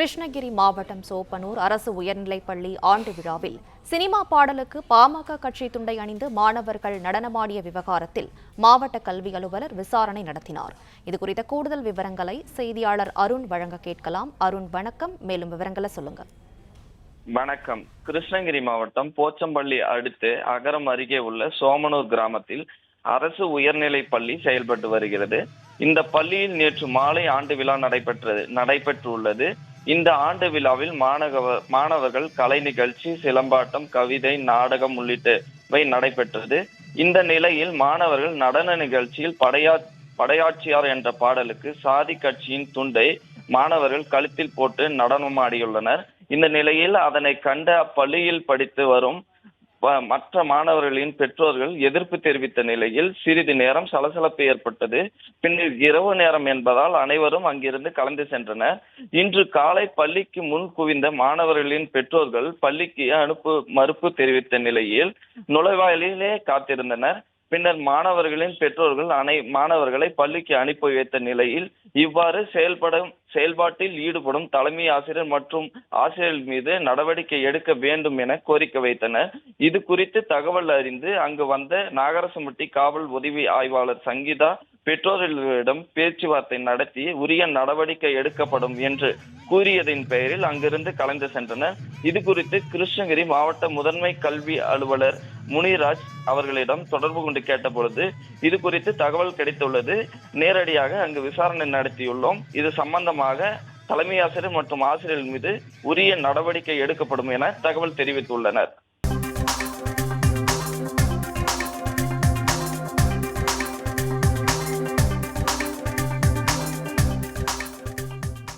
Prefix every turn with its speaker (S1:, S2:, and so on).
S1: கிருஷ்ணகிரி மாவட்டம் சோப்பனூர் அரசு உயர்நிலைப்பள்ளி ஆண்டு விழாவில் சினிமா பாடலுக்கு பாமக கட்சி துண்டை அணிந்து மாணவர்கள் நடனமாடிய விவகாரத்தில் மாவட்ட கல்வி அலுவலர் விசாரணை நடத்தினார். இதுகுறித்த கூடுதல் விவரங்களை செய்தியாளர் அருண் வழங்க கேட்கலாம். அருண், வணக்கம். மேலும் விவரங்களை சொல்லுங்க.
S2: வணக்கம். கிருஷ்ணகிரி மாவட்டம் போச்சம்பள்ளி அடுத்து அகரம் அருகே உள்ள சோமனூர் கிராமத்தில் அரசு உயர்நிலைப் பள்ளி செயல்பட்டு வருகிறது. இந்த பள்ளியில் நேற்று மாலை ஆண்டு விழா நடைபெற்றுள்ளது. இந்த ஆண்டு விழாவில் மாணவர்கள் கலை நிகழ்ச்சி, சிலம்பாட்டம், கவிதை, நாடகம் உள்ளிட்டவை நடைபெற்றது. இந்த நிலையில் மாணவர்கள் நடன நிகழ்ச்சியில் படையாட்சியார் என்ற பாடலுக்கு சாதி கட்சியின் துண்டை மாணவர்கள் கழுத்தில் போட்டு நடனமாடியுள்ளனர். இந்த நிலையில் அதனை கண்ட அப்பள்ளியில் படித்து வரும் மற்ற மாணவர்களின் பெற்றோர்கள் எதிர்ப்பு தெரிவித்த நிலையில் சிறிது நேரம் சலசலப்பு ஏற்பட்டது. பின்னர் இரவு நேரம் என்பதால் அனைவரும் அங்கிருந்து கலந்து சென்றனர். இன்று காலை பள்ளிக்கு முன் குவிந்த மாணவர்களின் பெற்றோர்கள் பள்ளிக்கு மறுப்பு தெரிவித்த நிலையில் நுழைவாயிலே காத்திருந்தனர். பின்னர் மாணவர்களின் பெற்றோர்கள் மாணவர்களை பள்ளிக்கு அனுப்பி வைத்த நிலையில் இவ்வாறு செயல்பாட்டில் ஈடுபடும் தலைமை ஆசிரியர் மற்றும் ஆசிரியர்கள் மீது நடவடிக்கை எடுக்க வேண்டும் என கோரிக்கை வைத்தனர். இது குறித்து தகவல் அறிந்து அங்கு வந்த நாகரசம்பட்டி காவல் உதவி ஆய்வாளர் சங்கீதா பெற்றோர்களிடம் பேச்சுவார்த்தை நடத்தி உரிய நடவடிக்கை எடுக்கப்படும் என்று கூறியதின் பெயரில் அங்கிருந்து கலந்து சென்றனர். இது குறித்து கிருஷ்ணகிரி மாவட்ட முதன்மை கல்வி அலுவலர் முனிராஜ் அவர்களிடம் தொடர்பு கொண்டு கேட்டபொழுது இது குறித்து தகவல் கிடைத்துள்ளது. நேரடியாக அங்கு விசாரணை நடத்தியுள்ளோம். இது சம்பந்தமாக தலைமை ஆசிரியர் மற்றும் ஆசிரியர்கள் மீது உரிய நடவடிக்கை எடுக்கப்படும் என தகவல் தெரிவித்துள்ளனர்.